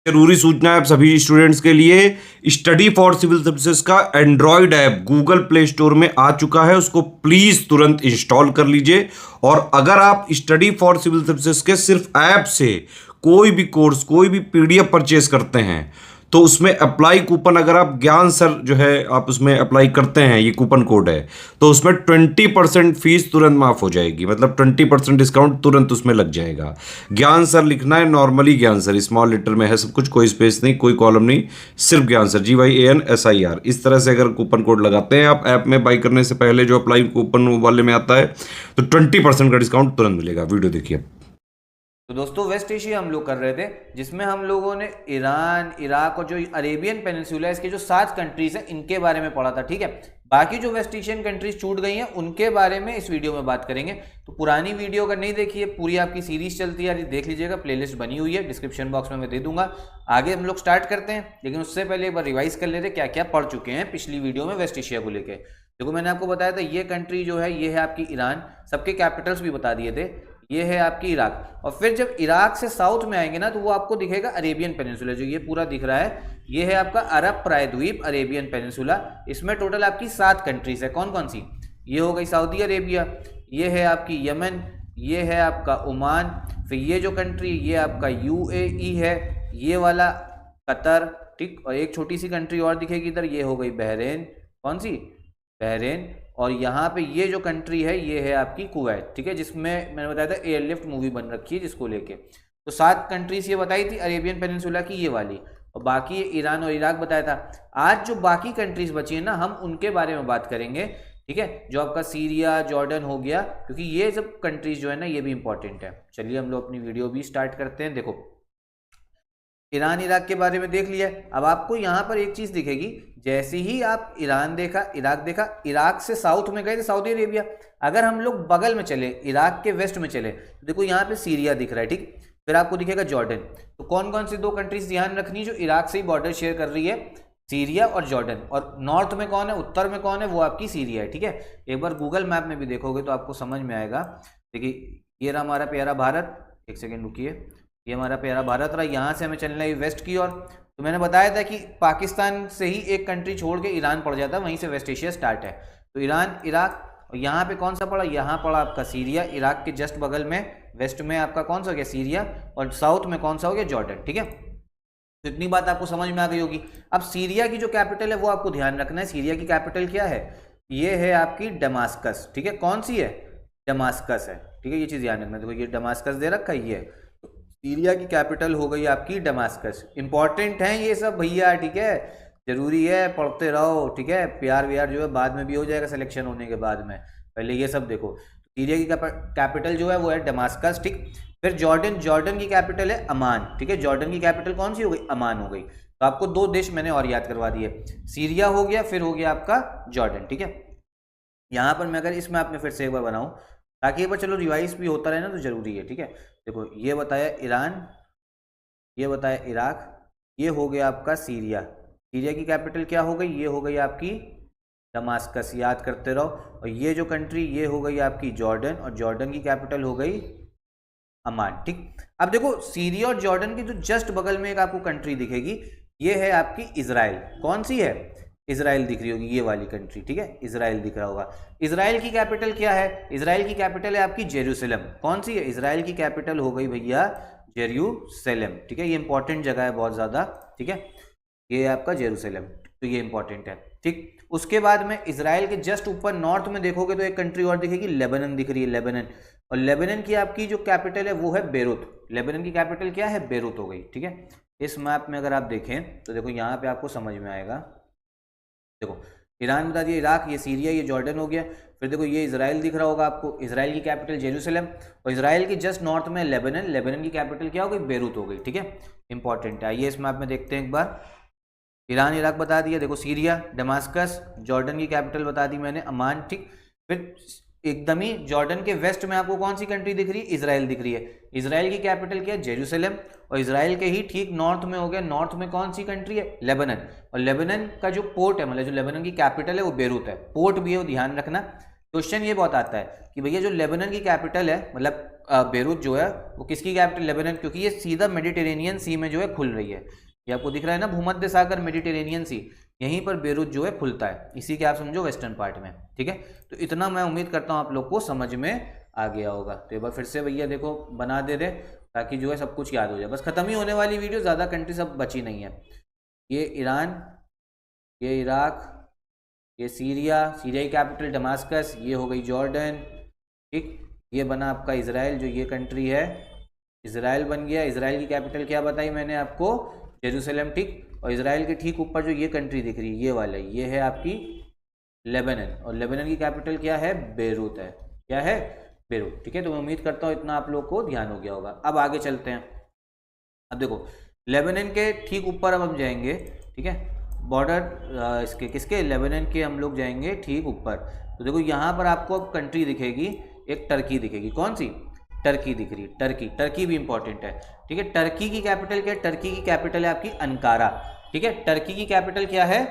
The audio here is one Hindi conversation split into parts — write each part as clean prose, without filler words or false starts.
जरूरी सूचना है आप सभी स्टूडेंट्स के लिए। स्टडी फॉर सिविल सर्विसेज का Android app Google play store में आ चुका है, उसको प्लीज तुरंत इंस्टॉल कर लीजिए। और अगर आप स्टडी फॉर सिविल सर्विसेज के सिर्फ ऐप से कोई भी कोर्स, कोई भी पीडीएफ परचेज करते हैं तो उसमें अप्लाई कूपन, अगर आप ज्ञान सर जो है आप उसमें अप्लाई करते हैं, ये कूपन कोड है, तो उसमें 20% फीस तुरंत माफ हो जाएगी। मतलब 20% डिस्काउंट तुरंत उसमें लग जाएगा। ज्ञान सर लिखना है, नॉर्मली ज्ञान सर स्मॉल लेटर में है सब कुछ, कोई स्पेस नहीं, कोई कॉलम नहीं, सिर्फ ज्ञान सर GYANSIR। इस तरह से अगर कूपन कोड लगाते हैं आप ऐप में बाई करने से पहले, जो अप्लाई कूपन वाले में आता है, तो 20% का डिस्काउंट तुरंत मिलेगा। वीडियो देखिए। तो दोस्तों वेस्ट एशिया हम लोग कर रहे थे, जिसमें हम लोगों ने ईरान, इराक और जो अरेबियन पेनिनसुला है, इसके जो 7 कंट्रीज हैं इनके बारे में पढ़ा था। ठीक है, बाकी जो वेस्ट एशियन कंट्रीज छूट गई हैं उनके बारे में इस वीडियो में बात करेंगे। तो पुरानी वीडियो अगर नहीं देखी है, पूरी आपकी सीरीज चलती है, देख लीजिएगा, प्लेलिस्ट बनी हुई है, डिस्क्रिप्शन बॉक्स में मैं दे दूंगा। आगे हम लोग स्टार्ट करते हैं, लेकिन उससे पहले एक बार रिवाइज कर लेते क्या क्या पढ़ चुके हैं पिछली वीडियो में वेस्ट एशिया को लेकर। देखो मैंने आपको बताया था ये कंट्री जो है ये है आपकी ईरान, सबके कैपिटल्स भी बता दिए थे। ये है आपकी इराक, और फिर जब इराक से साउथ में आएंगे ना तो वो आपको दिखेगा अरेबियन पेनिनसुला, जो ये पूरा दिख रहा है ये है आपका अरब प्रायद्वीप, अरेबियन पेनिनसुला। इसमें टोटल आपकी 7 कंट्रीज है। कौन कौन सी? ये हो गई सऊदी अरेबिया, ये है आपकी यमन, ये है आपका ओमान, फिर ये जो कंट्री ये आपका UAE है, ये वाला कतर, ठीक, और एक छोटी सी कंट्री और दिखेगी इधर, ये हो गई बहरेन। कौन सी? बहरेन। और यहाँ पे ये जो कंट्री है ये है आपकी कुवैत, ठीक है, जिसमें मैंने बताया था एयरलिफ्ट मूवी बन रखी है जिसको लेके। तो 7 कंट्रीज ये बताई थी अरेबियन पेनिनसुला की, ये वाली, और बाकी ईरान और इराक बताया था। आज जो बाकी कंट्रीज बची है ना, हम उनके बारे में बात करेंगे। ठीक है, जो आपका सीरिया, जॉर्डन हो गया, क्योंकि ये सब कंट्रीज जो है ना ये भी इंपॉर्टेंट है। चलिए हम लोग अपनी वीडियो भी स्टार्ट करते हैं। देखो ईरान इराक के बारे में देख लिया। अब आपको यहाँ पर एक चीज दिखेगी, जैसे ही आप ईरान देखा, इराक देखा, इराक से साउथ में गए थे सऊदी अरेबिया। अगर हम लोग बगल में चले, इराक के वेस्ट में चले, तो देखो यहाँ पे सीरिया दिख रहा है, ठीक, फिर आपको दिखेगा जॉर्डन। तो कौन कौन सी 2 कंट्रीज ध्यान रखनी जो इराक से ही बॉर्डर शेयर कर रही है? सीरिया और जॉर्डन। और नॉर्थ में कौन है, उत्तर में कौन है? वो आपकी सीरिया है। ठीक है, एक बार गूगल मैप में भी देखोगे तो आपको समझ में आएगा। देखिए ये रहा हमारा प्यारा भारत, एक सेकेंड रुकिए, ये हमारा प्यारा भारत रहा, यहाँ से हमें चलना है वेस्ट की ओर। तो मैंने बताया था कि पाकिस्तान से ही एक कंट्री छोड़ के ईरान पड़ जाता है, वहीं से वेस्ट एशिया स्टार्ट है। तो ईरान, इराक, और यहाँ पे कौन सा पड़ा? यहाँ पड़ा आपका सीरिया। इराक के जस्ट बगल में वेस्ट में आपका कौन सा हो गया? सीरिया। और साउथ में कौन सा हो गया? जॉर्डन। ठीक है, तो इतनी बात आपको समझ में आ गई होगी। अब सीरिया की जो कैपिटल है वो आपको ध्यान रखना है। सीरिया की कैपिटल क्या है? ये है आपकी दमास्कस। ठीक है, कौन सी है? दमास्कस है। ठीक है, ये चीज़ ध्यान रखना। देखो ये दमास्कस दे रखा है, ये सीरिया की कैपिटल हो गई आपकी दमास्कस। इंपॉर्टेंट है ये सब भैया, ठीक है, जरूरी है, पढ़ते रहो। ठीक है, प्यार व्यार जो है बाद में भी हो जाएगा सिलेक्शन होने के बाद में, पहले ये सब देखो। सीरिया की कैपिटल जो है वो है दमास्कस। ठीक, फिर जॉर्डन, जॉर्डन की कैपिटल है अमान। ठीक है, जॉर्डन की कैपिटल कौन सी हो गई? अमान हो गई। तो आपको 2 देश मैंने और याद करवा दिए, सीरिया हो गया, फिर हो गया आपका जॉर्डन। ठीक है, यहाँ पर मैं अगर इस मैप में फिर से एक बार बनाऊँ ताकि एक बार चलो रिवाइज भी होता रहे ना, तो जरूरी है। ठीक है, देखो ये बताया ईरान, ये बताया इराक, ये हो गया आपका सीरिया। सीरिया की कैपिटल क्या हो गई? ये हो गई आपकी दमास्कस, याद करते रहो। और ये जो कंट्री ये हो गई आपकी जॉर्डन, और जॉर्डन की कैपिटल हो गई अमान। ठीक, अब देखो सीरिया और जॉर्डन के जो जस्ट बगल में एक आपको कंट्री दिखेगी, ये है आपकी इजराइल। कौन सी है? इजराइल दिख रही होगी, ये वाली कंट्री। ठीक है, इजराइल दिख रहा होगा। इजराइल की कैपिटल क्या है? इजराइल की कैपिटल है आपकी जेरूसलम। कौन सी है? इजराइल की कैपिटल हो गई भैया जेरूसलम। ठीक है, ये इंपॉर्टेंट जगह है बहुत ज़्यादा। ठीक है, ये आपका जेरूसलम, तो ये इंपॉर्टेंट है। ठीक, उसके बाद में इजराइल के जस्ट ऊपर नॉर्थ में देखोगे तो एक कंट्री और दिखेगी, लेबनान दिख रही है, लेबनान। और लेबनान की आपकी जो कैपिटल है वो है बेरूत। लेबनान की कैपिटल क्या है? बेरूत हो गई। ठीक है, इस मैप में अगर आप देखें तो देखो यहाँ पे आपको समझ में आएगा। देखो ईरान बता दिया, इराक, ये सीरिया, ये जॉर्डन हो गया। फिर देखो ये इजराइल दिख रहा होगा आपको, इजराइल की कैपिटल जेरूसलम। और इजराइल की जस्ट नॉर्थ में लेबनान, लेबनान की कैपिटल क्या हो गई? बेरूत हो गई। ठीक है, इंपॉर्टेंट है। आइए इस मैप में देखते हैं एक बार। ईरान इराक बता दिया, देखो सीरिया, दमास्कस, जॉर्डन की कैपिटल बता दी मैंने, अमान। ठीक, फिर एकदम ही जॉर्डन के वेस्ट में आपको कौन सी कंट्री दिख रही है? इजराइल दिख रही है। इजराइल की कैपिटल क्या है? जेरूसलम। और इजराइल के ही ठीक नॉर्थ में हो गया, नॉर्थ में कौन सी कंट्री है? लेबनान। और लेबनान का जो पोर्ट है, मतलब जो लेबनान की कैपिटल है वो बेरूत है, पोर्ट भी है वो ध्यान रखना। क्वेश्चन ये बहुत आता है कि भैया जो लेबनान की कैपिटल है, मतलब बेरूत जो है वो किसकी कैपिटल, लेबनान, क्योंकि ये सीधा मेडिटेरेनियन सी में जो है खुल रही है। ये आपको दिख रहा है ना, भूमध्य सागर, मेडिटेरेनियन सी, यहीं पर बेरूत जो है खुलता है, इसी के आप समझो वेस्टर्न पार्ट में, ठीक है। तो इतना मैं उम्मीद करता हूँ आप लोग को समझ में आ गया होगा। तो एक बार फिर से भैया देखो बना दे रहे, ताकि जो है सब कुछ याद हो जाए। बस खत्म ही होने वाली वीडियो, ज़्यादा कंट्री सब बची नहीं है। ये ईरान, ये इराक, ये सीरिया, सीरिया की कैपिटल दमास्कस, ये हो गई जॉर्डन, ठीक। ये बना आपका इजराइल, जो ये कंट्री है इजराइल बन गया। इजराइल की कैपिटल क्या बताई मैंने आपको, जेरूसलम, ठीक। और इजराइल के ठीक ऊपर जो ये कंट्री दिख रही है, ये वाला, ये है आपकी लेबनान, और लेबनान की कैपिटल क्या है, बेरूत है। क्या है, बेरूत, ठीक है। तो मैं उम्मीद करता हूँ इतना आप लोग को ध्यान हो गया होगा। अब आगे चलते हैं। अब देखो लेबनान के ठीक ऊपर अब हम जाएंगे, ठीक है, बॉर्डर इसके किसके, लेबनान के हम लोग जाएंगे ठीक ऊपर। तो देखो यहाँ पर आपको अब कंट्री दिखेगी, एक टर्की दिखेगी। कौन सी, टर्की दिख रही है, टर्की। टर्की भी इंपॉर्टेंट है, ठीक है। टर्की की कैपिटल क्या है, टर्की की कैपिटल है आपकी अंकारा, ठीक है। टर्की की कैपिटल क्या है,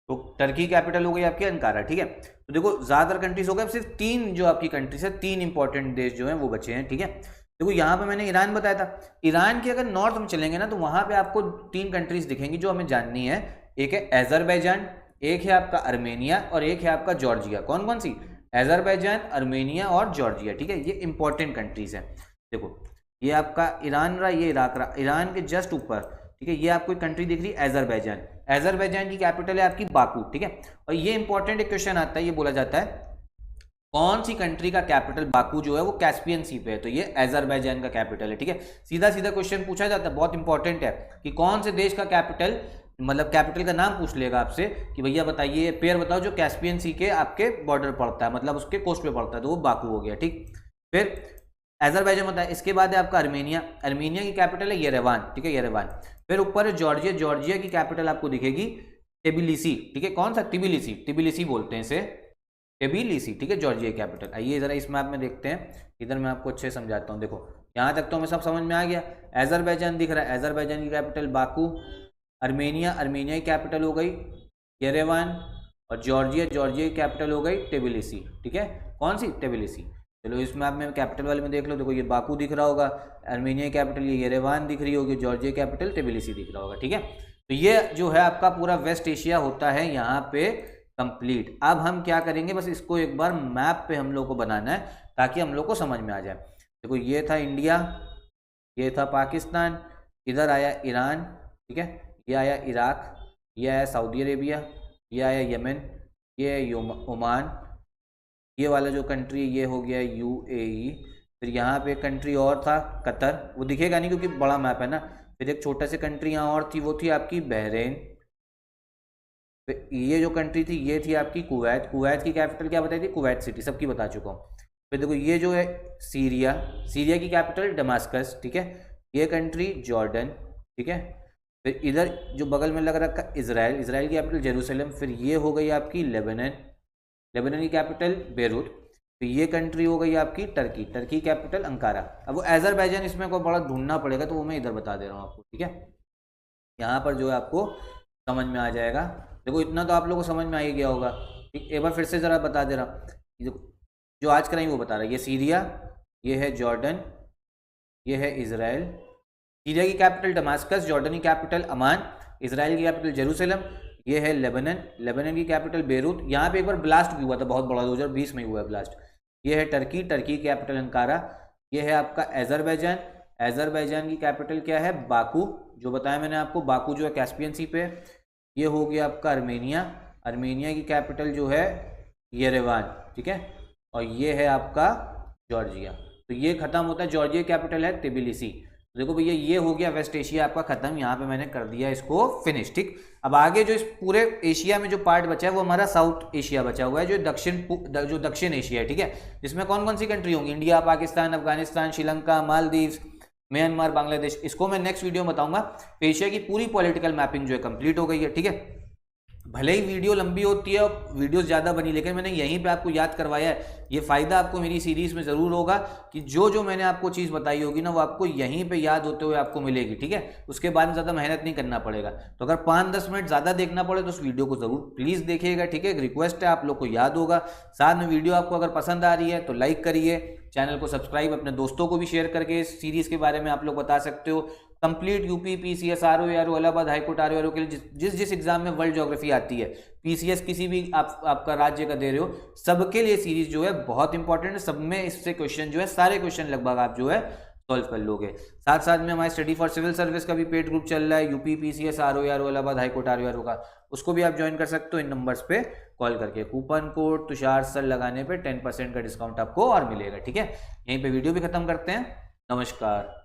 तो टर्की कैपिटल हो गई आपकी अंकारा, ठीक है। तो देखो ज्यादातर कंट्रीज हो गए, सिर्फ 3 जो आपकी कंट्रीज है, 3 इंपॉर्टेंट देश जो हैं वो बचे हैं, ठीक है। देखो यहाँ पे मैंने ईरान बताया था। ईरान के अगर नॉर्थ में चलेंगे ना, तो वहां पे आपको 3 कंट्रीज दिखेंगी जो हमें जाननी है। एक है अजरबैजान, एक है आपका अर्मेनिया, और एक है आपका जॉर्जिया। कौन कौन सी, अजरबैजान, अर्मेनिया और जॉर्जिया, ठीक है। ये इंपॉर्टेंट कंट्रीज हैं। देखो ये आपका ईरान रहा, ये इराक रहा। ईरान के जस्ट ऊपर, ठीक है, ये आपको एक कंट्री दिख रही है अजरबैजान। अजरबैजान की कैपिटल है आपकी बाकू, ठीक है। और ये इंपॉर्टेंट एक क्वेश्चन आता है, ये बोला जाता है कौन सी कंट्री का कैपिटल, बाकू जो है वो कैस्पियन सी पे है, तो ये अजरबैजान का कैपिटल है, ठीक है। सीधा सीधा क्वेश्चन पूछा जाता है, बहुत इंपॉर्टेंट है, कि कौन से देश का कैपिटल, मतलब कैपिटल का नाम पूछ लेगा आपसे कि भैया बताइए पेयर बताओ जो कैस्पियन सी के आपके बॉर्डर पड़ता है, मतलब उसके कोस्ट पे पड़ता है, तो वो बाकू हो गया, ठीक। फिर अजरबैजान होता है। इसके बाद है आपका अर्मेनिया। अर्मेनिया की कैपिटल है येरेवान, ठीक है, येरेवान। फिर ऊपर है जॉर्जिया। जॉर्जिया की कैपिटल आपको दिखेगी टिबिलिसी, ठीक है। कौन सा, टिबिलिसी, टिबिलिसी बोलते हैं इसे, टिबिलिसी, ठीक है, जॉर्जिया की कैपिटल। आइए जरा इस मैप में देखते हैं, इधर मैं आपको अच्छे समझाता हूँ। देखो यहाँ तक तो हमें सब समझ में आ गया। अजरबैजान दिख रहा है, अजरबैजान की कैपिटल बाकू। अर्मेनिया, अर्मेनिया की कैपिटल हो गई येरेवान। और जॉर्जिया, जॉर्जिया की कैपिटल हो गई टिबिलिसी, ठीक है। कौन सी, टिबिलिसी। चलो इस मैप में कैपिटल वाले में देख लो, देखो ये बाकू दिख रहा होगा, अर्मेनिया कैपिटल ये येरेवान दिख रही होगी, जॉर्जिया कैपिटल टिबिलिसी दिख रहा होगा, ठीक है। तो ये जो है आपका पूरा वेस्ट एशिया होता है यहाँ पे कंप्लीट। अब हम क्या करेंगे, बस इसको एक बार मैप पे हम लोग को बनाना है, ताकि हम लोग को समझ में आ जाए। देखो ये था इंडिया, ये था पाकिस्तान, इधर आया ईरान, ठीक है, ये आया इराक, ये आया सऊदी अरेबिया, ये आया यमन, ये है ओमान, ये वाला जो कंट्री ये हो गया यूएई। फिर यहाँ पे एक कंट्री और था कतर, वो दिखेगा नहीं क्योंकि बड़ा मैप है ना। फिर एक छोटा सी कंट्री यहाँ और थी, वो थी आपकी बहरीन। फिर ये जो कंट्री थी ये थी आपकी कुवैत। कुवैत की कैपिटल क्या बताई थी, कुवैत सिटी, सबकी बता चुका हूँ। फिर देखो ये जो है सीरिया, सीरिया की कैपिटल दमास्कस, ठीक है। ये कंट्री जॉर्डन, ठीक है। फिर इधर जो बगल में लग रखा इजराइल, इजराइल की कैपिटल जेरूसलम। फिर ये हो गई आपकी लेबनान, लेबनान की कैपिटल बेरूत। फिर ये कंट्री हो गई आपकी टर्की, टर्की कैपिटल अंकारा। अब वो अजरबैजान इसमें को बड़ा ढूंढना पड़ेगा, तो वो मैं इधर बता दे रहा हूँ आपको, ठीक है। यहाँ पर जो है आपको समझ में आ जाएगा। देखो इतना तो आप लोगों को समझ में आ ही गया होगा, ठीक। एक बार फिर से ज़रा बता दे रहा, जो आज कराई वो बता रहा है। ये सीरिया, ये है जॉर्डन, ये है इजराइल। सीरिया की कैपिटल दमास्कस, जॉर्डन की कैपिटल अमान, इजराइल की कैपिटल जेरूसलम। ये है लेबनान, लेबनान की कैपिटल बेरूत। यहाँ पे एक बार ब्लास्ट भी हुआ था बहुत बड़ा, 2020 में हुआ है ब्लास्ट। ये है टर्की, टर्की की कैपिटल अंकारा। ये है आपका अजरबैजान, अजरबैजान की कैपिटल क्या है, बाकू, जो बताया मैंने आपको, बाकू जो है कैस्पियन सी पे। ये हो गया आपका अर्मेनिया, अर्मेनिया की कैपिटल जो है येरेवान, ठीक है। और ये है आपका जॉर्जिया। तो ये खत्म होता है, जॉर्जिया कैपिटल है तिबिलिसी। देखो भैया ये हो गया वेस्ट एशिया आपका खत्म, यहाँ पे मैंने कर दिया इसको फिनिश, ठीक। अब आगे जो इस पूरे एशिया में जो पार्ट बचा है वो हमारा साउथ एशिया बचा हुआ है, जो दक्षिण एशिया है, ठीक है। जिसमें कौन कौन सी कंट्री होंगी, इंडिया, पाकिस्तान, अफगानिस्तान, श्रीलंका, मालदीव्स, म्यांमार, बांग्लादेश। इसको मैं नेक्स्ट वीडियो में बताऊंगा। एशिया की पूरी पॉलिटिकल मैपिंग जो है कंप्लीट हो गई है, ठीक है। भले ही वीडियो लंबी होती है और वीडियोस ज़्यादा बनी, लेकिन मैंने यहीं पे आपको याद करवाया है। ये फ़ायदा आपको मेरी सीरीज़ में ज़रूर होगा कि जो मैंने आपको चीज़ बताई होगी ना, वो आपको यहीं पे याद होते हुए आपको मिलेगी, ठीक है। उसके बाद में ज़्यादा मेहनत नहीं करना पड़ेगा। तो अगर 5-10 मिनट ज़्यादा देखना पड़े तो उस वीडियो को ज़रूर प्लीज़ देखिएगा, ठीक है। एक रिक्वेस्ट है, आप लोग को याद होगा। साथ में वीडियो आपको अगर पसंद आ रही है तो लाइक करिए, चैनल को सब्सक्राइब, अपने दोस्तों को भी शेयर करके इस सीरीज़ के बारे में आप लोग बता सकते हो। कंप्लीट यूपी पीसीएस आरओ यारो इलाहाबाद हाईकोर्ट आरओ के लिए जिस एग्जाम में वर्ल्ड ज्योग्राफी आती है, पीसीएस किसी भी आपका राज्य का दे रहे हो, सबके लिए सीरीज जो है बहुत इंपॉर्टेंट है। सब में इससे क्वेश्चन जो है, सारे क्वेश्चन लगभग आप जो है सॉल्व कर लोगे। साथ साथ में हमारे स्टडी फॉर सिविल सर्विस का भी पेड ग्रुप चल रहा है, यूपी पीसीएस आरओ यारो इलाहाबाद हाईकोर्ट आरओ का, उसको भी आप ज्वाइन कर सकते हो इन नंबर्स पे कॉल करके। कूपन कोड तुषार सर लगाने पे 10% का डिस्काउंट आपको और मिलेगा, ठीक है। यहीं पे वीडियो भी खत्म करते हैं। नमस्कार।